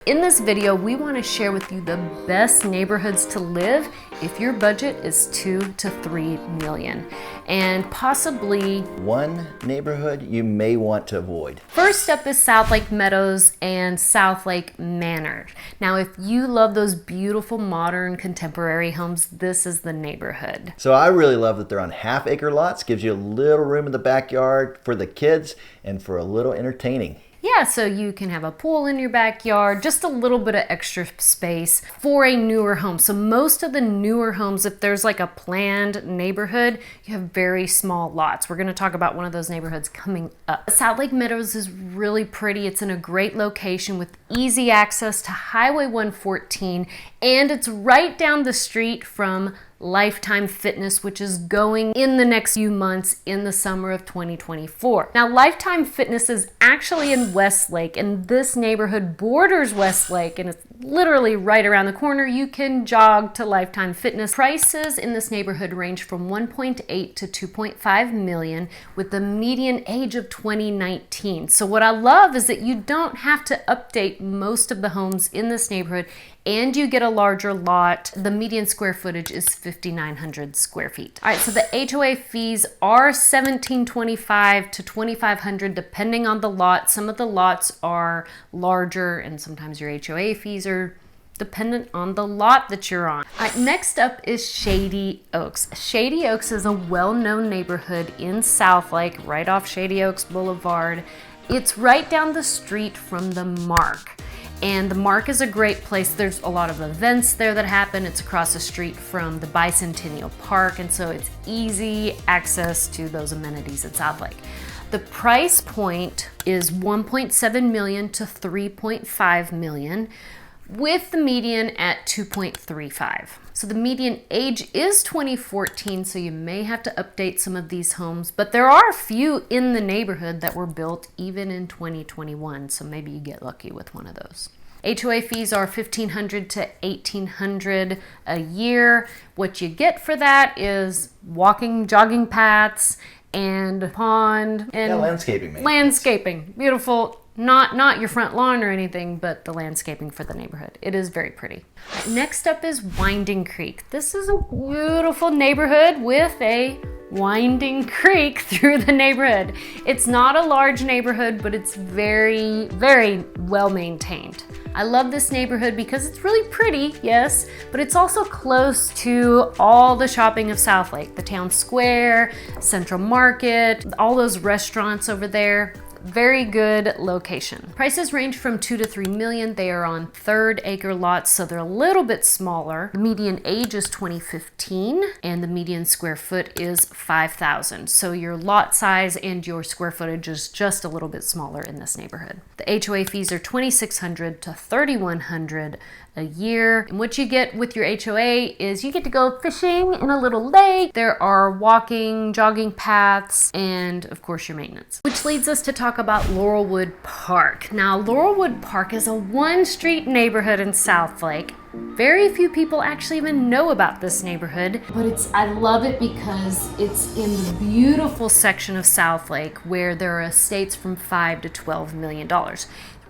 In this video, we want to share with you the best neighborhoods to live if your budget is 2 to 3 million, and possibly one neighborhood you may want to avoid. First up is Southlake Meadows and Southlake Manor. Now, if you love those beautiful modern contemporary homes, this is the neighborhood. So I really love that they're on half-acre lots, gives you a little room in the backyard for the kids and for a little entertaining. Yeah, so you can have a pool in your backyard, just a little bit of extra space for a newer home. So most of the newer homes, if there's like a planned neighborhood, you have very small lots. We're going to talk about one of those neighborhoods coming up. Southlake Meadows is really pretty. It's in a great location with easy access to Highway 114, and it's right down the street from Lifetime Fitness, which is going in the next few months in the summer of 2024. Now, Lifetime Fitness is actually in Westlake, and this neighborhood borders Westlake, and it's literally right around the corner. You can jog to Lifetime Fitness. Prices in this neighborhood range from 1.8 to 2.5 million with the median age of 2019. So what I love is that you don't have to update most of the homes in this neighborhood, and you get a larger lot. The median square footage is 5,900 square feet. All right, so the HOA fees are $1,725 to $2,500 depending on the lot. Some of the lots are larger, and sometimes your HOA fees are dependent on the lot that you're on. All right, next up is Shady Oaks. Shady Oaks is a well-known neighborhood in Southlake, right off Shady Oaks Boulevard. It's right down the street from the Mark. And the Mark is a great place. There's a lot of events there that happen. It's across the street from the Bicentennial Park, and so it's easy access to those amenities at Southlake. The price point is 1.7 million to 3.5 million, with the median at 2.35. So the median age is 2014, so you may have to update some of these homes, but there are a few in the neighborhood that were built even in 2021, so maybe you get lucky with one of those. HOA fees are $1,500 to $1,800 a year. What you get for that is walking, jogging paths, and a pond, and landscaping. Landscaping, beautiful. Not your front lawn or anything, but the landscaping for the neighborhood. It is very pretty. Next up is Winding Creek. This is a beautiful neighborhood with a winding creek through the neighborhood. It's not a large neighborhood, but it's very, very well maintained. I love this neighborhood because it's really pretty, yes, but it's also close to all the shopping of Southlake, the town square, Central Market, all those restaurants over there. Very good location. Prices range from 2 to 3 million. They are on third acre lots, so they're a little bit smaller. The median age is 2015, and the median square foot is 5,000. So your lot size and your square footage is just a little bit smaller in this neighborhood. The HOA fees are $2,600 to $3,100 a year. And what you get with your HOA is you get to go fishing in a little lake. There are walking, jogging paths, and of course your maintenance. Which leads us to talk about Laurelwood Park. Now, Laurelwood Park is a one-street neighborhood in Southlake. Very few people actually even know about this neighborhood, but I love it because it's in the beautiful section of Southlake where there are estates from $5 to $12 million.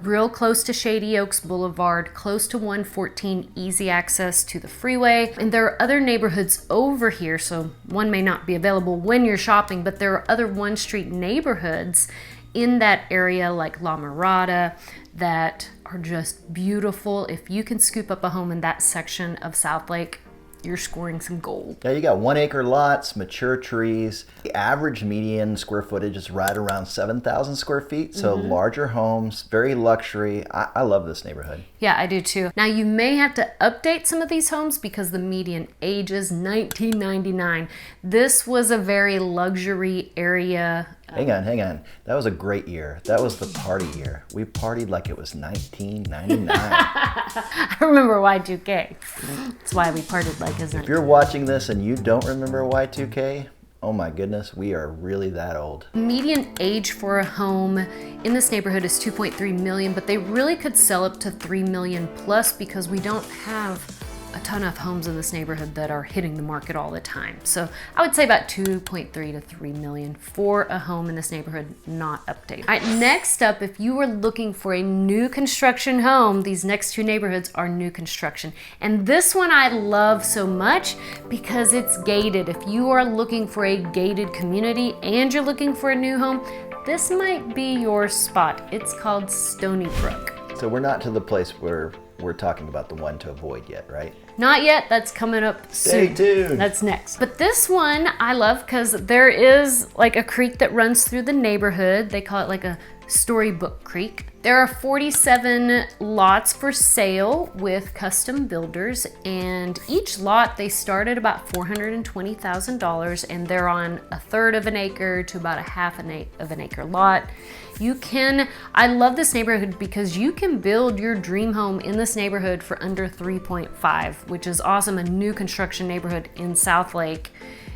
Real close to Shady Oaks Boulevard, close to 114, easy access to the freeway. And there are other neighborhoods over here, so one may not be available when you're shopping, but there are other one-street neighborhoods in that area like La Mirada that are just beautiful. If you can scoop up a home in that section of Southlake, you're scoring some gold. Yeah, you got 1 acre lots, mature trees. The average median square footage is right around 7,000 square feet. So larger homes, very luxury. I love this neighborhood. Yeah, I do too. Now you may have to update some of these homes because the median age is 1999. This was a very luxury area. Hang on. That was a great year. That was the party year. We partied like it was 1999. I remember Y2K. That's why we partied like it was. If you're watching this and you don't remember Y2K, oh my goodness, we are really that old. Median age for a home in this neighborhood is 2.3 million, but they really could sell up to 3 million plus because we don't have a ton of homes in this neighborhood that are hitting the market all the time. So I would say about 2.3 to 3 million for a home in this neighborhood not updated. All right, next up, if you are looking for a new construction home, these next two neighborhoods are new construction. And this one I love so much because it's gated. If you are looking for a gated community and you're looking for a new home, this might be your spot. It's called Stony Brook. So we're not to the place where we're talking about the one to avoid yet, right? Not yet, that's coming up soon. Stay tuned. That's next. But this one I love because there is like a creek that runs through the neighborhood. They call it like a storybook creek. There are 47 lots for sale with custom builders, and each lot they start at about $420,000, and they're on a third of an acre to about a half of an acre lot. I love this neighborhood because you can build your dream home in this neighborhood for under 3.5, which is awesome. A new construction neighborhood in Southlake.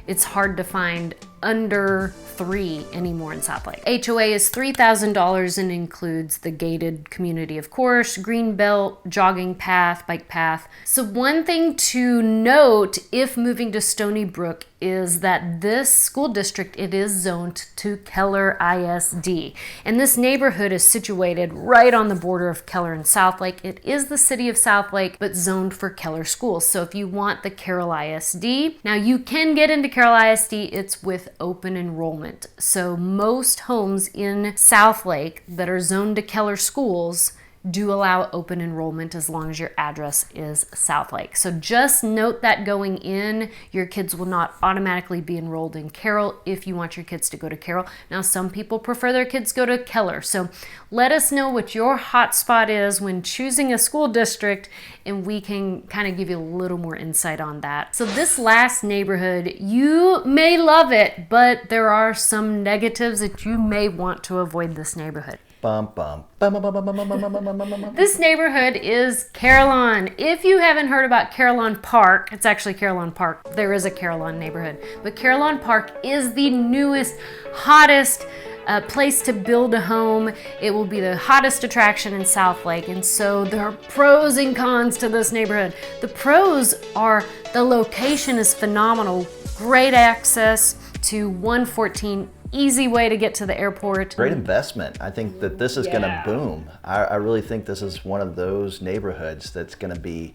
It's hard to find under 3 anymore in Southlake. HOA is $3,000 and includes the gated community, of course, green belt, jogging path, bike path. So one thing to note if moving to Stony Brook is that this school district, it is zoned to Keller ISD. And this neighborhood is situated right on the border of Keller and Southlake. It is the city of Southlake, but zoned for Keller schools. So if you want the Carroll ISD, now you can get into Carroll ISD, it's with open enrollment. So most homes in Southlake that are zoned to Keller schools do allow open enrollment as long as your address is Southlake. So just note that going in, your kids will not automatically be enrolled in Carroll if you want your kids to go to Carroll. Now, some people prefer their kids go to Keller. So let us know what your hot spot is when choosing a school district, and we can kind of give you a little more insight on that. So this last neighborhood, you may love it, but there are some negatives that you may want to avoid this neighborhood. Bum, bum, bum, bum, bum, bum, bum, bum, bum, bum, bum. This neighborhood is Carillon. If you haven't heard about Carillon Park, it's actually Carillon Park. There is a Carillon neighborhood, but Carillon Park is the newest, hottest place to build a home. It will be the hottest attraction in Southlake, and so there are pros and cons to this neighborhood. The pros are the location is phenomenal, great access to 114, easy way to get to the airport. Great investment. I think that this is going to boom. I really think this is one of those neighborhoods that's going to be,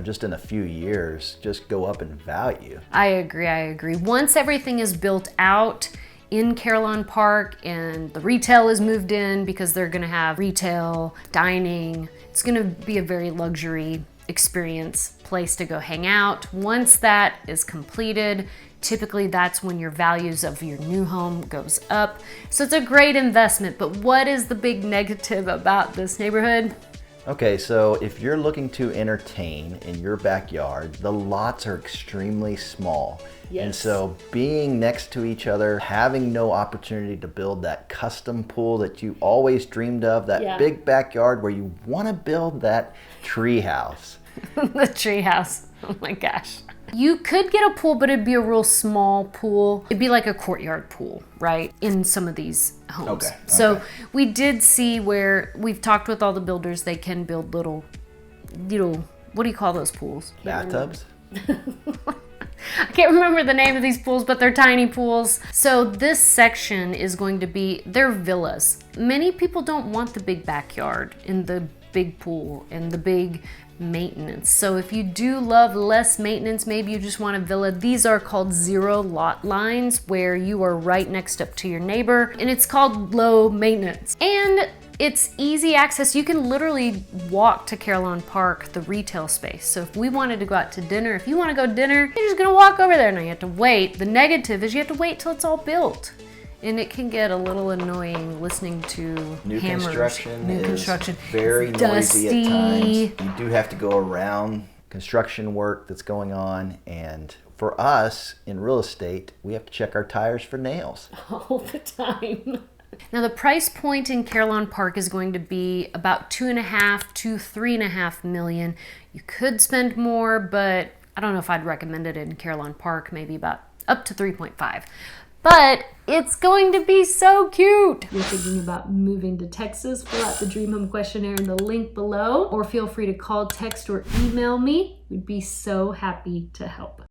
just in a few years, just go up in value. I agree. Once everything is built out in Carillon Park and the retail is moved in, because they're going to have retail, dining, it's going to be a very luxury experience, place to go hang out. Once that is completed, typically that's when your values of your new home goes up. So it's a great investment, but what is the big negative about this neighborhood? Okay, so if you're looking to entertain in your backyard, the lots are extremely small. Yes. And so being next to each other, having no opportunity to build that custom pool that you always dreamed of, that big backyard where you want to build that tree house. The tree house, oh my gosh. You could get a pool, but it'd be a real small pool. It'd be like a courtyard pool, right? In some of these homes. Okay. So we did see where we've talked with all the builders, they can build little, what do you call those pools? Bathtubs? I can't remember the name of these pools, but they're tiny pools. So this section is going to be, they're villas. Many people don't want the big backyard and the big pool and the big maintenance. So if you do love less maintenance, maybe you just want a villa, these are called zero lot lines, where you are right next up to your neighbor, and it's called low maintenance. And it's easy access. You can literally walk to Carillon Park, the retail space. So if we wanted to go out to dinner, if you want to go to dinner, you're just gonna walk over there. Now you have to wait. The negative is you have to wait till it's all built. And it can get a little annoying listening to New hammers. construction New is construction. very It's noisy dusty. at times. You do have to go around construction work that's going on, and for us in real estate, we have to check our tires for nails. All the time. Now the price point in Carillon Park is going to be about 2.5 to 3.5 million. You could spend more, but I don't know if I'd recommend it in Carillon Park, maybe about up to 3.5. But it's going to be so cute. If you're thinking about moving to Texas, fill out the Dream Home questionnaire in the link below, or feel free to call, text, or email me. We'd be so happy to help.